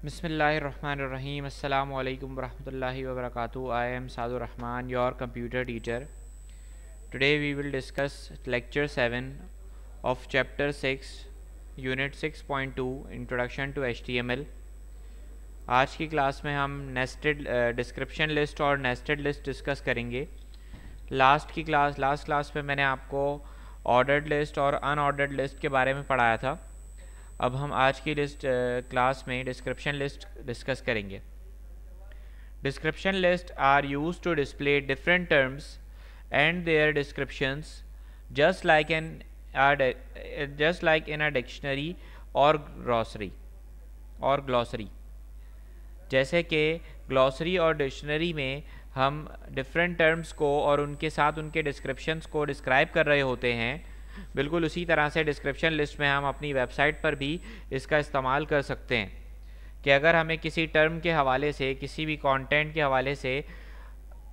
Bismillahirrahmanirrahim. Assalamu alaikum warahmatullahi wabarakatuh. I am Sadur Rahman, your computer teacher. Today we will discuss lecture 7 of chapter 6, unit 6.2, Introduction to HTML. आज की class में हम nested description list और nested list discuss करेंगे. Last class में मैंने आपको ordered list और अनऑर्डर्ड लिस्ट के बारे में पढ़ाया था. अब हम आज की क्लास में डिस्क्रिप्शन लिस्ट डिस्कस करेंगे. Description list are used to display different terms and their descriptions just like in a dictionary और ग्लॉसरी. जैसे कि ग्लॉसरी और डिक्शनरी में हम डिफरेंट टर्म्स को और उनके साथ उनके डिस्क्रिप्शंस को डिस्क्राइब कर रहे होते हैं, बिल्कुल उसी तरह से डिस्क्रिप्शन लिस्ट में हम अपनी वेबसाइट पर भी इसका इस्तेमाल कर सकते हैं कि अगर हमें किसी टर्म के हवाले से, किसी भी कंटेंट के हवाले से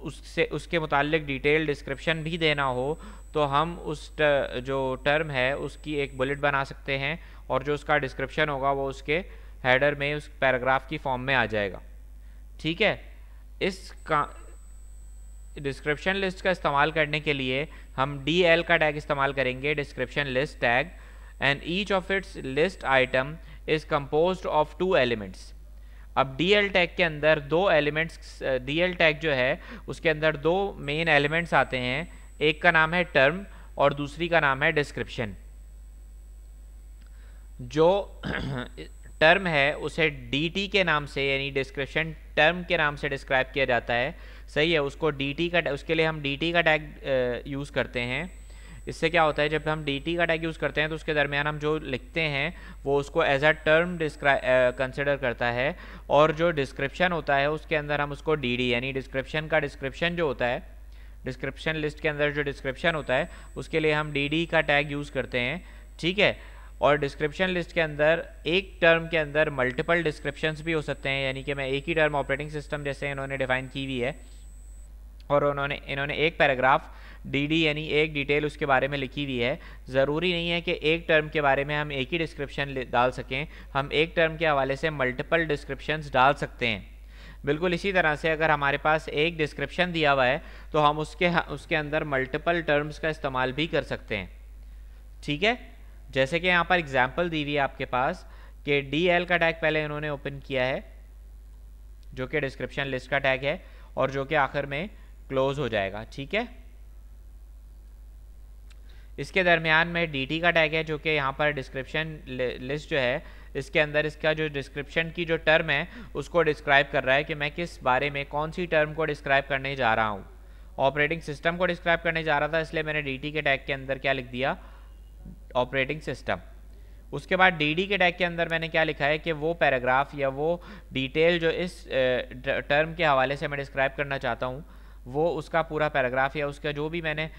उसके मुताल्लिक डिटेल डिस्क्रिप्शन भी देना हो तो हम उस जो टर्म है उसकी एक बुलेट बना सकते हैं और जो उसका डिस्क्रिप्शन होगा वो उसके हेडर में उस पैराग्राफ की फॉर्म में आ जाएगा. ठीक है. इस डिस्क्रिप्शन लिस्ट का इस्तेमाल करने के लिए हम DL का टैग इस्तेमाल करेंगे, description list tag, and each of its list item is composed of 2 elements. अब DL टैग के अंदर 2 एलिमेंट्स, DL टैग जो है उसके अंदर 2 मेन एलिमेंट्स आते हैं. एक का नाम है टर्म और दूसरी का नाम है डिस्क्रिप्शन. जो टर्म है उसे DT के नाम से, यानी डिस्क्रिप्शन टर्म के नाम से डिस्क्राइब किया जाता है. सही है. उसको DT का, उसके लिए हम DT का टैग यूज़ करते हैं. इससे क्या होता है, जब हम DT का टैग यूज़ करते हैं तो उसके दरमियान हम जो लिखते हैं वो उसको एज अ टर्म कंसिडर करता है, और जो डिस्क्रिप्शन होता है उसके अंदर हम उसको DD, यानी डिस्क्रिप्शन का डिस्क्रिप्शन जो होता है, डिस्क्रिप्शन लिस्ट के अंदर जो डिस्क्रिप्शन होता है उसके लिए हम DD का टैग यूज़ करते हैं. ठीक है. और डिस्क्रिप्शन लिस्ट के अंदर एक टर्म के अंदर मल्टीपल डिस्क्रिप्शंस भी हो सकते हैं, यानी कि मैं एक ही टर्म ऑपरेटिंग सिस्टम जैसे इन्होंने डिफाइन की हुई है और इन्होंने एक पैराग्राफ DD यानी एक डिटेल उसके बारे में लिखी हुई है. ज़रूरी नहीं है कि एक टर्म के बारे में हम एक ही डिस्क्रिप्शन डाल सकें, हम एक टर्म के हवाले से मल्टीपल डिस्क्रिप्शंस डाल सकते हैं. बिल्कुल इसी तरह से अगर हमारे पास एक डिस्क्रिप्शन दिया हुआ है तो हम उसके अंदर मल्टीपल टर्म्स का इस्तेमाल भी कर सकते हैं. ठीक है. जैसे कि यहाँ पर एग्जाम्पल दी हुई है आपके पास कि DL का टैग पहले इन्होंने ओपन किया है जो कि डिस्क्रिप्शन लिस्ट का टैग है और जो कि आखिर में क्लोज हो जाएगा. ठीक है. इसके दरमियान में DT का टैग है जो कि यहाँ पर डिस्क्रिप्शन लिस्ट जो है इसके अंदर इसका जो डिस्क्रिप्शन की जो टर्म है उसको डिस्क्राइब कर रहा है कि मैं किस बारे में, कौन सी टर्म को डिस्क्राइब करने जा रहा हूँ. ऑपरेटिंग सिस्टम को डिस्क्राइब करने जा रहा था, इसलिए मैंने DT के टैग के अंदर क्या लिख दिया, ऑपरेटिंग सिस्टम. उसके बाद DD के टैग के अंदर मैंने क्या लिखा है कि वो पैराग्राफ या वो डिटेल जो इस टर्म के हवाले से मैं डिस्क्राइब करना चाहता हूँ वो उसका पूरा पैराग्राफ या उसका जो भी मैंने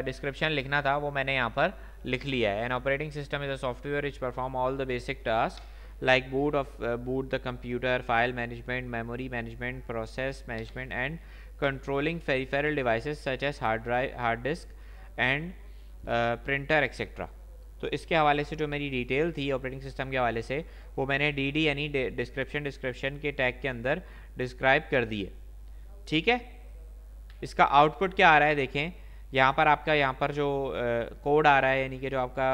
डिस्क्रिप्शन लिखना था वो मैंने यहाँ पर लिख लिया है. An operating system is a software which perform all the basic task like boot the computer, file management, memory management, process management and controlling peripheral devices such as hard disk and printer etcetera. तो इसके हवाले से जो मेरी detail थी operating system के हवाले से वो मैंने DD यानी डिस्क्रिप्शन के टैग के अंदर डिस्क्राइब कर दी है. ठीक है. इसका आउटपुट क्या आ रहा है देखें. यहाँ पर आपका जो कोड आ रहा है, यानी कि जो आपका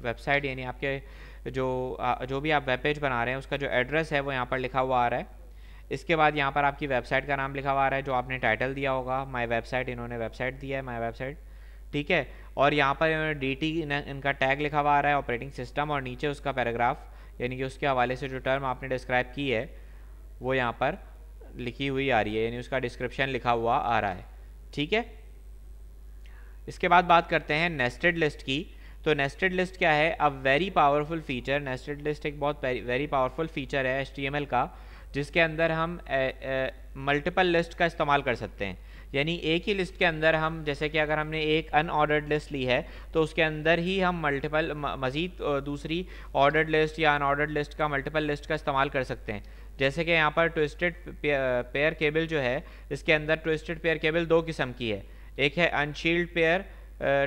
वेबसाइट, यानी आपके जो भी आप वेब पेज बना रहे हैं उसका जो एड्रेस है वो यहाँ पर लिखा हुआ आ रहा है. इसके बाद यहाँ पर आपकी वेबसाइट का नाम लिखा हुआ आ रहा है जो आपने टाइटल दिया होगा, माई वेबसाइट. इन्होंने वेबसाइट दिया है, माई वेबसाइट. ठीक है. और यहाँ पर इन्होंने DT इनका टैग लिखा हुआ आ रहा है, ऑपरेटिंग सिस्टम, और नीचे उसका पैराग्राफ यानी कि उसके हवाले से जो टर्म आपने डिस्क्राइब की है वो यहाँ पर लिखी हुई आ रही है, यानी उसका डिस्क्रिप्शन लिखा हुआ आ रहा है. ठीक है. इसके बाद बात करते हैं नेस्टेड लिस्ट की. तो नेस्टेड लिस्ट क्या है, a very powerful feature. Nested list एक बहुत वेरी पावरफुल फीचर है HTML का जिसके अंदर हम मल्टीपल लिस्ट का इस्तेमाल कर सकते हैं. यानी एक ही लिस्ट के अंदर हम, जैसे कि अगर हमने एक अनऑर्डर्ड लिस्ट ली है तो उसके अंदर ही हम मल्टीपल मज़ीद दूसरी ऑर्डर्ड लिस्ट या अनऑर्डर्ड लिस्ट का, मल्टीपल लिस्ट का इस्तेमाल कर सकते हैं. जैसे कि यहाँ पर ट्विस्टेड पेयर केबल जो है इसके अंदर ट्विस्टेड पेयर केबल 2 किस्म की है. एक है अनशील्ड पेयर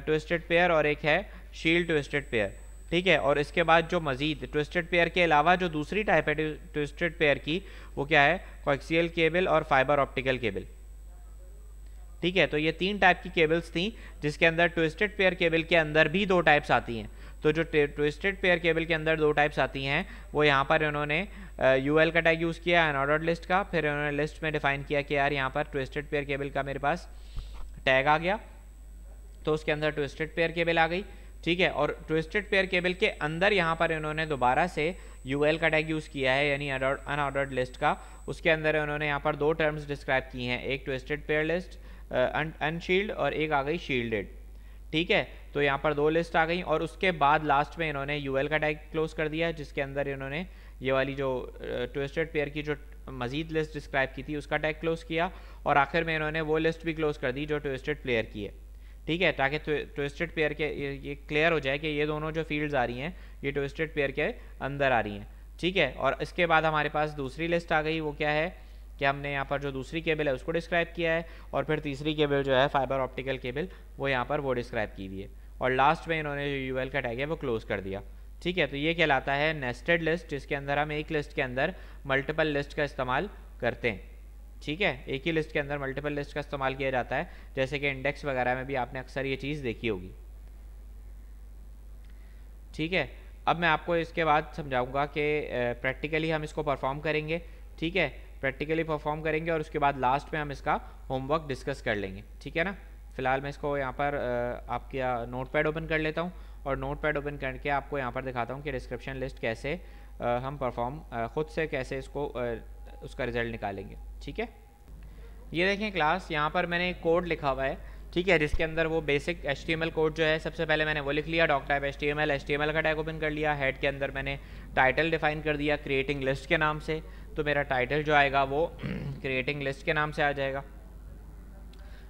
ट्विस्टेड पेयर और एक है शील्ड ट्विस्टेड पेयर. ठीक है। और इसके बाद जो मजीद ट्विस्टेड पेयर के अलावा जो दूसरी टाइप है ट्विस्टेड पेयर की, वो क्या है, कोएक्सियल केबल और फाइबर ऑप्टिकल केबल। ठीक है, तो ये 3 टाइप की केबल्स थी, जिसके अंदर ट्विस्टेड पेयर केबल के अंदर भी 2 टाइप्स आती हैं। तो जो ट्विस्टेड पेयर केबल के अंदर 2 टाइप्स आती हैं, वो यहाँ पर इन्होंने यूएल का टैग यूज़ किया अनऑर्डर्ड लिस्ट का, फिर इन्होंने लिस्ट में डिफाइन किया कि यार यहाँ पर ट्विस्टेड पेयर केबल का मेरे पास टैग आ गया, तो उसके अंदर ट्विस्टेड पेयर केबल आ गई। ठीक है, और ट्विस्टेड पेयर केबल के अंदर यहाँ पर इन्होंने दोबारा से यूएल का टैग यूज़ किया है, यानी अनऑर्डर्ड लिस्ट का। उसके अंदर उन्होंने यहाँ पर 2 टर्म्स डिस्क्राइब की हैं, एक ट्विस्टेड पेयर लिस्ट अनशील्ड और एक आ गई शील्डेड। ठीक है, तो यहाँ पर 2 लिस्ट आ गई, और उसके बाद लास्ट में इन्होंने यूएल का टैग क्लोज कर दिया, जिसके अंदर इन्होंने ये वाली जो ट्विस्टेड पेयर की जो मजीद लिस्ट डिस्क्राइब की थी उसका टैग क्लोज किया, और आखिर में इन्होंने वो लिस्ट भी क्लोज कर दी जो ट्विस्टेड पेयर की है। ठीक है, ताकि ट्विस्टेड पेयर के ये क्लियर हो जाए कि ये दोनों जो फील्ड्स आ रही हैं ये ट्विस्टेड पेयर के अंदर आ रही हैं। ठीक है, और इसके बाद हमारे पास दूसरी लिस्ट आ गई, वो क्या है कि हमने यहाँ पर जो दूसरी केबल है उसको डिस्क्राइब किया है, और फिर तीसरी केबल जो है फाइबर ऑप्टिकल केबल, वो यहाँ पर वो डिस्क्राइब की हुई है, और लास्ट में इन्होंने जो यूएल का टैग है वो क्लोज कर दिया। ठीक है, तो ये कहलाता है नेस्टेड लिस्ट, जिसके अंदर हम एक लिस्ट के अंदर मल्टीपल लिस्ट का इस्तेमाल करते हैं। ठीक है, एक ही लिस्ट के अंदर मल्टीपल लिस्ट का इस्तेमाल किया जाता है, जैसे कि इंडेक्स वगैरह में भी आपने अक्सर ये चीज़ देखी होगी। ठीक है, अब मैं आपको इसके बाद समझाऊंगा कि प्रैक्टिकली हम इसको परफॉर्म करेंगे। ठीक है, प्रैक्टिकली परफॉर्म करेंगे, और उसके बाद लास्ट में हम इसका होमवर्क डिस्कस कर लेंगे। ठीक है ना। फिलहाल मैं इसको यहाँ पर आपका नोटपैड ओपन कर लेता हूँ, और नोटपैड ओपन करके आपको यहाँ पर दिखाता हूँ कि डिस्क्रिप्शन लिस्ट कैसे हम परफॉर्म ख़ुद से कैसे इसको उसका रिजल्ट निकालेंगे। ठीक है, ये देखें क्लास, यहाँ पर मैंने एक कोड लिखा हुआ है। ठीक है, जिसके अंदर वो बेसिक HTML कोड जो है, सबसे पहले मैंने वो लिख लिया, डॉक टाइप HTML का टैग ओपन कर लिया। हेड के अंदर मैंने टाइटल डिफाइन कर दिया क्रिएटिंग लिस्ट के नाम से, तो मेरा टाइटल जो आएगा वो क्रिएटिंग लिस्ट के नाम से आ जाएगा।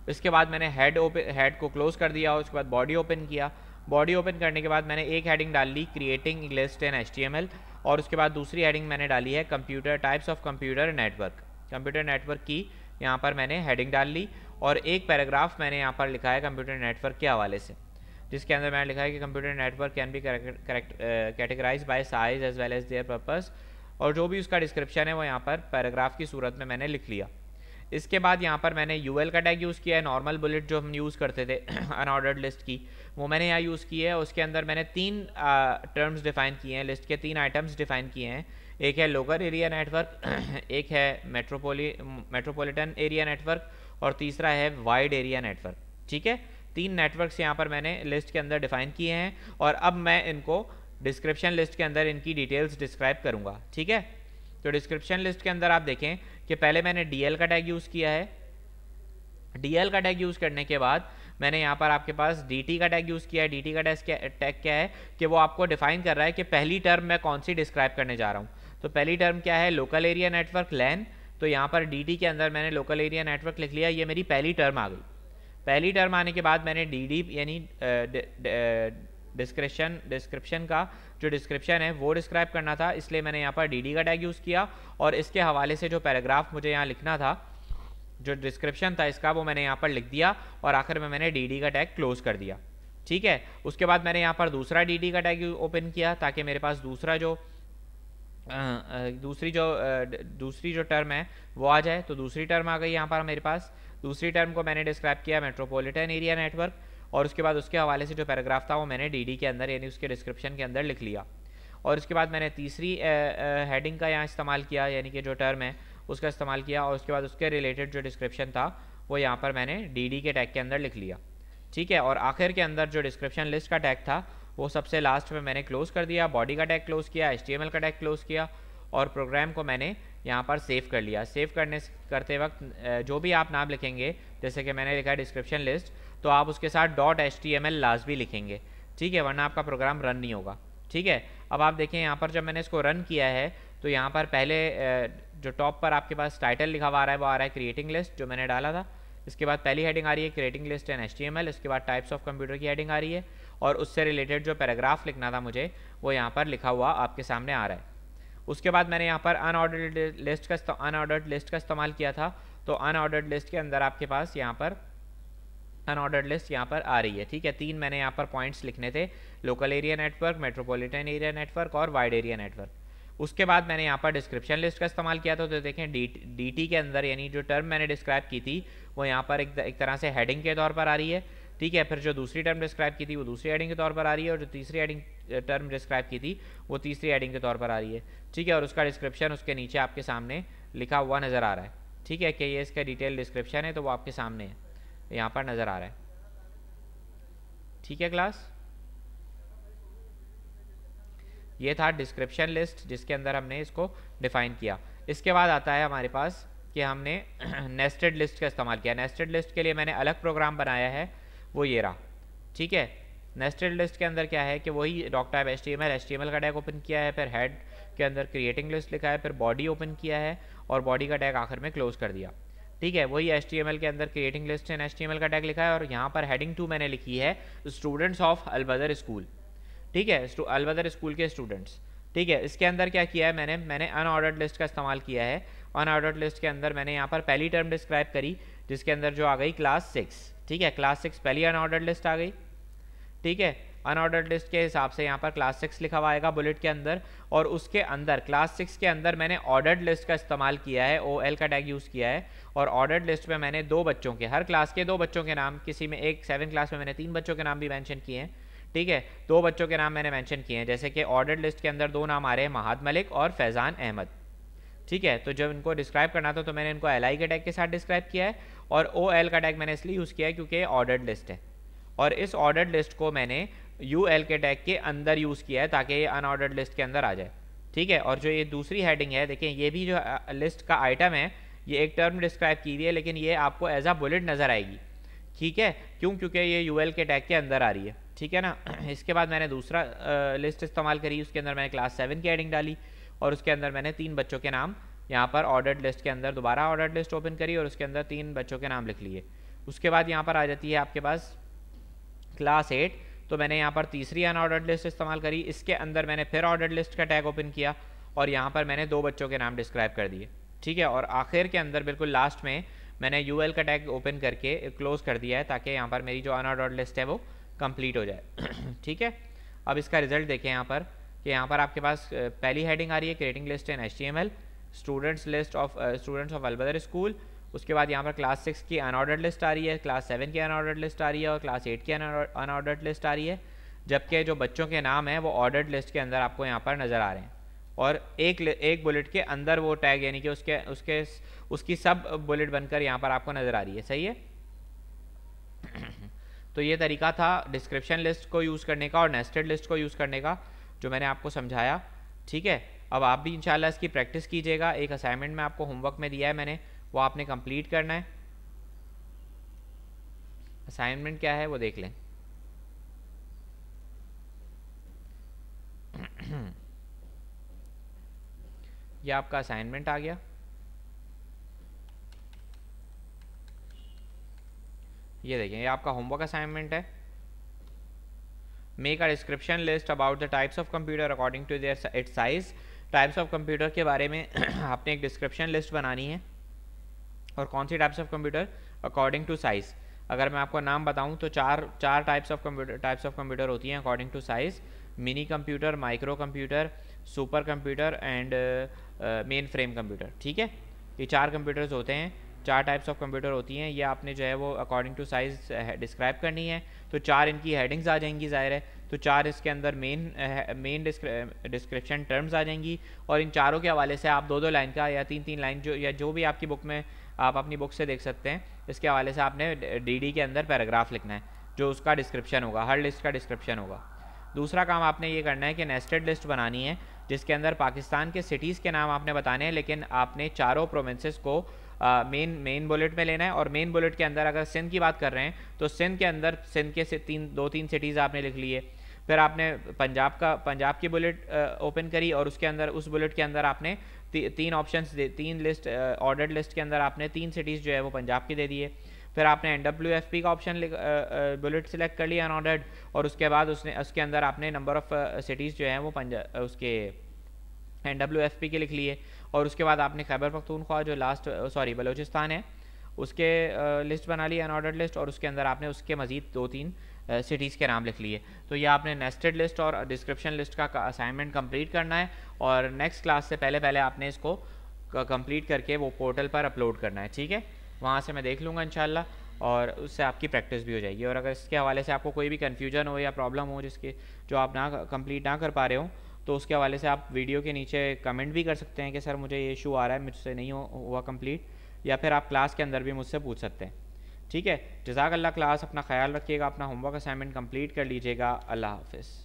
इसके बाद मैंने हेड को क्लोज कर दिया, उसके बाद बॉडी ओपन किया। बॉडी ओपन करने के बाद मैंने एक हेडिंग डाल ली क्रिएटिंग लिस्ट इन HTML, और उसके बाद दूसरी हेडिंग मैंने डाली है computer types of computer network. Computer network की यहाँ पर मैंने हेडिंग डाल ली, और एक पैराग्राफ मैंने यहाँ पर लिखा है कंप्यूटर नेटवर्क के हवाले से, जिसके अंदर मैंने लिखा है कि computer network can be categorise by size as well as their purpose, और जो भी उसका डिस्क्रिप्शन है वो यहाँ पर पैराग्राफ की सूरत में मैंने लिख लिया। इसके बाद यहाँ पर मैंने यूएल का टैग यूज़ किया है, नॉर्मल बुलेट जो हम यूज़ करते थे अनऑर्डर्ड लिस्ट की, वो मैंने यहाँ यूज़ की है। उसके अंदर मैंने 3 टर्म्स डिफाइन किए हैं, लिस्ट के 3 आइटम्स डिफाइन किए हैं। एक है लोकल एरिया नेटवर्क, एक है मेट्रोपॉलिटन एरिया नेटवर्क, और तीसरा है वाइड एरिया नेटवर्क। ठीक है, 3 नेटवर्क्स यहाँ पर मैंने लिस्ट के अंदर डिफाइन किए हैं, और अब मैं इनको डिस्क्रिप्शन लिस्ट के अंदर इनकी डिटेल्स डिस्क्राइब करूँगा। ठीक है, तो डिस्क्रिप्शन लिस्ट के अंदर आप देखें कि पहले मैंने DL का टैग यूज़ किया है। DL का टैग यूज़ करने के बाद मैंने यहाँ पर आपके पास DT का टैग यूज़ किया है। DT का टैग क्या है कि वो आपको डिफाइन कर रहा है कि पहली टर्म मैं कौन सी डिस्क्राइब करने जा रहा हूँ। तो पहली टर्म क्या है, लोकल एरिया नेटवर्क LAN। तो यहाँ पर DT के अंदर मैंने लोकल एरिया नेटवर्क लिख लिया, ये मेरी पहली टर्म आ गई। पहली टर्म आने के बाद मैंने DD यानी डिस्क्रिप्शन का जो डिस्क्रिप्शन है वो डिस्क्राइब करना था, इसलिए मैंने यहाँ पर DD का टैग यूज़ किया, और इसके हवाले से जो पैराग्राफ मुझे यहाँ लिखना था, जो डिस्क्रिप्शन था इसका, वो मैंने यहाँ पर लिख दिया, और आखिर में मैंने DD का टैग क्लोज कर दिया। ठीक है, उसके बाद मैंने यहाँ पर दूसरा DD का टैग ओपन किया, ताकि मेरे पास दूसरी जो टर्म है वो आ जाए। तो दूसरी टर्म आ गई यहाँ पर मेरे पास। दूसरी टर्म को मैंने डिस्क्राइब किया मेट्रोपॉलिटन एरिया नेटवर्क, और उसके बाद उसके हवाले से जो पैराग्राफ था वो मैंने DD के अंदर यानी उसके डिस्क्रिप्शन के अंदर लिख लिया। और उसके बाद मैंने तीसरी हेडिंग का यहाँ इस्तेमाल किया, यानी कि जो टर्म है उसका इस्तेमाल किया, और उसके बाद उसके रिलेटेड जो डिस्क्रिप्शन था वो यहाँ पर मैंने DD के टैग के अंदर लिख लिया। ठीक है, और आखिर के अंदर जो डिस्क्रिप्शन लिस्ट का टैग था वो सबसे लास्ट में मैंने क्लोज कर दिया। बॉडी का टैग क्लोज किया, HTML का टैग क्लोज किया, और प्रोग्राम को मैंने यहाँ पर सेव कर लिया। सेव करते वक्त जो भी आप नाम लिखेंगे, जैसे कि मैंने लिखा है डिस्क्रिप्शन लिस्ट, तो आप उसके साथ .html लाजमी लिखेंगे। ठीक है, वरना आपका प्रोग्राम रन नहीं होगा। ठीक है, अब आप देखें यहाँ पर जब मैंने इसको रन किया है, तो यहाँ पर पहले जो टॉप पर आपके पास टाइटल लिखा हुआ आ रहा है वो आ रहा है क्रिएटिंग लिस्ट, जो मैंने डाला था। इसके बाद पहली हेडिंग आ रही है क्रिएटिंग लिस्ट एंड HTML। इसके बाद टाइप्स ऑफ कंप्यूटर की हेडिंग आ रही है, और उससे रिलेटेड जो पैराग्राफ लिखना था मुझे वो यहाँ पर लिखा हुआ आपके सामने आ रहा है। उसके बाद मैंने यहाँ पर अनऑर्डर्ड लिस्ट का इस्तेमाल किया था। तो अनऑर्डर्ड लिस्ट के अंदर आपके पास यहाँ पर अनऑर्डर्ड लिस्ट यहाँ पर आ रही है। ठीक है, 3 मैंने यहाँ पर पॉइंट्स लिखने थे, local area network, metropolitan area network और वाइड एरिया नेटवर्क। उसके बाद मैंने यहाँ पर डिस्क्रिप्शन लिस्ट का इस्तेमाल किया था। तो देखें डी के अंदर यानी जो टर्म मैंने डिस्क्राइब की थी वो यहाँ पर एक तरह से हेडिंग के तौर पर आ रही है। ठीक है, फिर जो दूसरी टर्म डिस्क्राइब की थी वो दूसरी हेडिंग के तौर पर आ रही है, और जो तीसरी हेडिंग टर्म डिस्क्राइब की थी वो तीसरी हेडिंग के तौर पर आ रही है। ठीक है, और उसका डिस्क्रिप्शन उसके नीचे आपके सामने लिखा हुआ नज़र आ रहा है। ठीक है, कि ये इसका डिटेल डिस्क्रिप्शन है, तो वो आपके सामने है, यहाँ पर नज़र आ रहा है। ठीक है क्लास, ये था डिस्क्रिप्शन लिस्ट जिसके अंदर हमने इसको डिफाइन किया। इसके बाद आता है हमारे पास कि हमने नेस्टेड लिस्ट का इस्तेमाल किया। नेस्टेड लिस्ट के लिए मैंने अलग प्रोग्राम बनाया है, वो ये रहा। ठीक है, नेस्टेड लिस्ट के अंदर क्या है कि वही डॉक टाइप HTML का टैग ओपन किया है, फिर हेड के अंदर क्रिएटिंग लिस्ट लिखा है, फिर बॉडी ओपन किया है और बॉडी का टैग आखिर में क्लोज कर दिया। ठीक है, वही HTML के अंदर क्रिएटिंग लिस्ट एंड HTML का टैग लिखा है, और यहाँ पर हेडिंग 2 मैंने लिखी है स्टूडेंट्स ऑफ अलबदर स्कूल। ठीक है, अलबदर स्कूल के स्टूडेंट्स। ठीक है, इसके अंदर क्या किया है मैंने अनऑर्डर्ड लिस्ट का इस्तेमाल किया है। अनऑर्डर्ड लिस्ट के अंदर मैंने यहाँ पर पहली टर्म डिस्क्राइब करी जिसके अंदर जो आ गई क्लास 6। ठीक है, क्लास 6 पहली अनऑर्डर्ड लिस्ट आ गई। ठीक है, अनऑर्डर्ड लिस्ट के हिसाब से यहाँ पर क्लास 6 लिखा हुआ आएगा बुलेट के अंदर, और उसके अंदर क्लास 6 के अंदर मैंने ऑर्डर्ड लिस्ट का इस्तेमाल किया है, OL का टैग यूज़ किया है, और ऑर्डर्ड लिस्ट में मैंने 2 बच्चों के, हर क्लास के 2 बच्चों के नाम, किसी में एक 7 क्लास में मैंने 3 बच्चों के नाम भी मेंशन किए हैं। ठीक है, 2 बच्चों के नाम मैंने मेंशन किए हैं, जैसे कि ऑर्डर्ड लिस्ट के अंदर 2 नाम आ रहे हैं, महाद मलिक और फैज़ान अहमद। ठीक है, तो जब इनको डिस्क्राइब करना था तो मैंने इनको LI के टैग के साथ डिस्क्राइब किया है, और OL का टैग मैंने इसलिए यूज़ किया है क्योंकि ये ऑर्डर्ड लिस्ट है, और इस ऑर्डर्ड लिस्ट को मैंने UL के टैग के अंदर यूज़ किया है ताकि ये अनऑर्डर्ड लिस्ट के अंदर आ जाए। ठीक है, और जो ये दूसरी हेडिंग है, देखें ये भी जो लिस्ट का आइटम है, ये एक टर्म डिस्क्राइब की हुई है, लेकिन ये आपको एज अ बुलेट नज़र आएगी। ठीक है, क्यों? क्योंकि ये UL के टैग के अंदर आ रही है। ठीक है ना। इसके बाद मैंने दूसरा लिस्ट इस्तेमाल करी, उसके अंदर मैंने क्लास 7 की हेडिंग डाली, और उसके अंदर मैंने 3 बच्चों के नाम यहाँ पर ऑर्डर्ड लिस्ट के अंदर दोबारा ऑर्डर्ड लिस्ट ओपन करी और उसके अंदर 3 बच्चों के नाम लिख लिए। उसके बाद यहाँ पर आ जाती है आपके पास क्लास 8, तो मैंने यहाँ पर तीसरी अनऑर्डर्ड लिस्ट इस्तेमाल करी, इसके अंदर मैंने फिर ऑर्डर्ड लिस्ट का टैग ओपन किया और यहाँ पर मैंने 2 बच्चों के नाम डिस्क्राइब कर दिए। ठीक है, और आखिर के अंदर बिल्कुल लास्ट में मैंने UL का टैग ओपन करके क्लोज कर दिया है ताकि यहाँ पर मेरी जो अनऑर्डर्ड लिस्ट है वो कंप्लीट हो जाए। ठीक है, अब इसका रिजल्ट देखें यहाँ पर कि यहाँ पर आपके पास पहली हेडिंग आ रही है creating list in HTML, students of Albadar school. उसके बाद यहाँ पर क्लास 6 की अनऑर्डर्ड लिस्ट आ रही है, क्लास 7 की अनऑर्डर्ड लिस्ट आ रही है और क्लास 8 की अनऑर्डर्ड लिस्ट आ रही है, जबकि जो बच्चों के नाम हैं वो ऑर्डर्ड लिस्ट के अंदर आपको यहाँ पर नज़र आ रहे हैं, और एक बुलेट के अंदर वो टैग यानी कि उसकी सब बुलेट बनकर यहाँ पर आपको नज़र आ रही है। सही है। तो ये तरीका था डिस्क्रिप्शन लिस्ट को यूज़ करने का और नेस्टेड लिस्ट को यूज़ करने का, जो मैंने आपको समझाया। ठीक है, अब आप भी इंशाल्लाह इसकी प्रैक्टिस कीजिएगा। एक असाइनमेंट में आपको होमवर्क में दिया है मैंने, वो आपने कंप्लीट करना है। असाइनमेंट क्या है वो देख लें। ये आपका असाइनमेंट आ गया, ये देखें, ये आपका होमवर्क असाइनमेंट है। Make a description list about the types of computer according to their its size. Types of computer के बारे में आपने एक डिस्क्रिप्शन लिस्ट बनानी है, और कौन सी types of computer according to size. अगर मैं आपको नाम बताऊं तो चार टाइप्स ऑफ कंप्यूटर होती हैं according to size: mini computer, micro computer, super computer and main frame computer. ठीक है, ये 4 कंप्यूटर्स होते हैं, 4 टाइप्स ऑफ कंप्यूटर होती हैं। ये आपने जो है वो अकॉर्डिंग टू साइज़ डिस्क्राइब करनी है। तो 4 इनकी हेडिंग्स आ जाएंगी, ज़ाहिर है, तो 4 इसके अंदर मेन डिस्क्रिप्शन टर्म्स आ जाएंगी, और इन चारों के हवाले से आप 2-2 लाइन का या 3-3 लाइन जो भी आपकी बुक में आप अपनी बुक से देख सकते हैं, इसके हवाले से आपने DD के अंदर पैराग्राफ लिखना है जो उसका डिस्क्रिप्शन होगा, हर लिस्ट का डिस्क्रिप्शन होगा। दूसरा काम आपने ये करना है कि नेस्टेड लिस्ट बनानी है जिसके अंदर पाकिस्तान के सिटीज़ के नाम आपने बताने हैं, लेकिन आपने चारों प्रोविंसेस को मेन बुलेट में लेना है। और मेन बुलेट के अंदर अगर सिंध की बात कर रहे हैं तो सिंध के अंदर सिंध के 2-3 सिटीज़ आपने लिख लिए। फिर आपने पंजाब की बुलेट ओपन करी और उसके अंदर उस बुलेट के अंदर आपने 3 ऑप्शंस दे, 3 लिस्ट ऑर्डर्ड लिस्ट के अंदर आपने 3 सिटीज़ जो है वो पंजाब की दे दिए। फिर आपने NWFP का ऑप्शन बुलेट सिलेक्ट कर लिया अनऑर्डर्ड, और उसके बाद उसके अंदर आपने नंबर ऑफ़ सिटीज़ जो हैं वो उसके NWFP के लिख लिए। और उसके बाद आपने खैबर पख्तूनख्वा जो बलूचिस्तान है उसके लिस्ट बना ली अनऑर्डर्ड लिस्ट, और उसके अंदर आपने उसके मज़ीद 2-3 सिटीज़ के नाम लिख लिए। तो ये आपने नेस्टेड लिस्ट और डिस्क्रिप्शन लिस्ट का असाइनमेंट कंप्लीट करना है, और नेक्स्ट क्लास से पहले पहले आपने इसको कंप्लीट करके वो पोर्टल पर अपलोड करना है, ठीक है। वहाँ से मैं देख लूँगा इंशाल्लाह, और उससे आपकी प्रैक्टिस भी हो जाएगी। और अगर इसके हवाले से आपको कोई भी कन्फ्यूजन हो या प्रॉब्लम हो जिसके जो आप ना कंप्लीट ना कर पा रहे हो, तो उसके हवाले से आप वीडियो के नीचे कमेंट भी कर सकते हैं कि सर मुझे ये इशू आ रहा है, मुझसे नहीं हुआ कंप्लीट, या फिर आप क्लास के अंदर भी मुझसे पूछ सकते हैं, ठीक है। जज़ाकल्लाह। क्लास अपना ख्याल रखिएगा, अपना होमवर्क असाइनमेंट कंप्लीट कर लीजिएगा। अल्लाह हाफ़िज़।